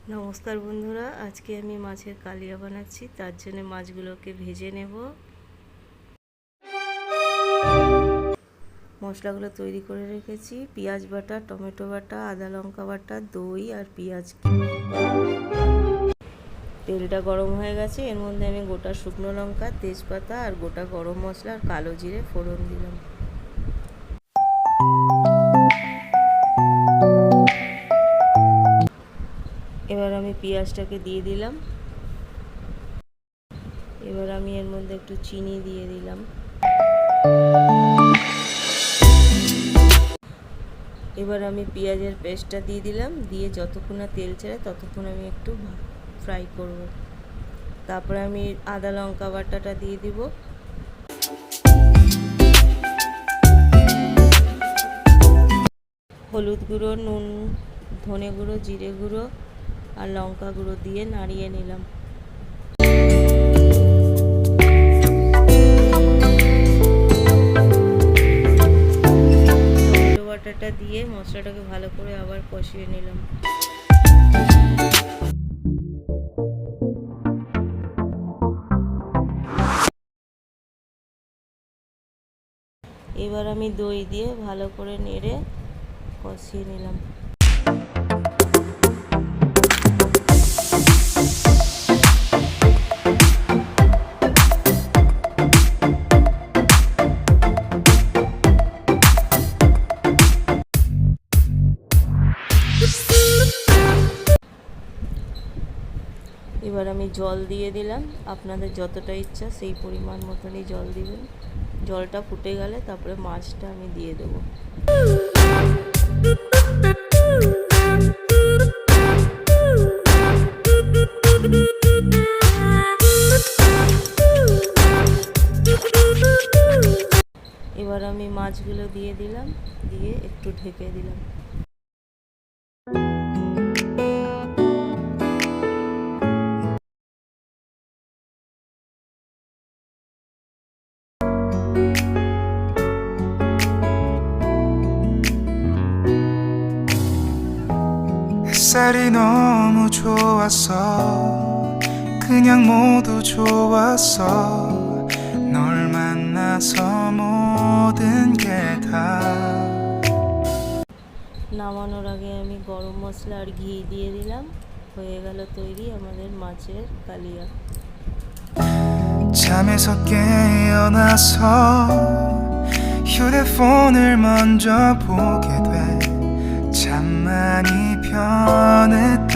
নমস্কার বন্ধুরা, আজকে আমি মাছের কালিয়া বানাচ্ছি। তার জন্য মাছগুলোকে ভেজে নেব। মশলাগুলো তৈরি করে রেখেছি: পেঁয়াজ বাটা, টমেটো বাটা, আদা লঙ্কা বাটা, দই আর পেঁয়াজ। তেলটা গরম হয়ে গেছে, এর মধ্যে আমি গোটা শুকনো লঙ্কা, তেজপাতা আর গোটা গরম মশলা আর কালো জিরে ফোড়ন দিলাম। এবার আমি পেঁয়াজটাকে দিয়ে দিলাম। এবার আমি এর মধ্যে একটু চিনি দিয়ে দিলাম। এবার আমি পেঁয়াজের পেস্টটা দিয়ে দিলাম, দিয়ে যতক্ষণ না তেল ছেড়ে ততক্ষণ আমি একটু ফ্রাই করব। তারপরে আমি আদা লঙ্কা বাটাটা দিয়ে দিব। হলুদ গুঁড়ো, নুন, ধনে গুঁড়ো, জিরে গুঁড়ো আর লঙ্কা গুঁড়ো দিয়ে নাড়িয়ে নিলাম। টমেটো বাটাটা দিয়ে মশলাটাকে ভালো করে আবার কষিয়ে নিলাম। এবার আমি দই দিয়ে ভালো করে নেড়ে কষিয়ে নিলাম। এবার আমি জল দিয়ে দিলাম। আপনাদের যতটা ইচ্ছা সেই পরিমাণ মতনই জল দিবেন। জলটা ফুটে গেলে তারপরে মাছটা আমি দিয়ে দেবো। এবার আমি মাছগুলো দিয়ে দিলাম, দিয়ে একটু ঢেকে দিলাম। 햇살이 너무 좋았어. 그냥 모두 좋았어. 널 만나서 모든 게 다. নামানোর আগে আমি গরম মশলা আর ঘি দিয়ে দিলাম। হয়ে গেল তৈরি আমাদের মাছের কালিয়া। 잠에서 깨어나서 휴대폰을 먼저 보게 돼. 잠만이 편했던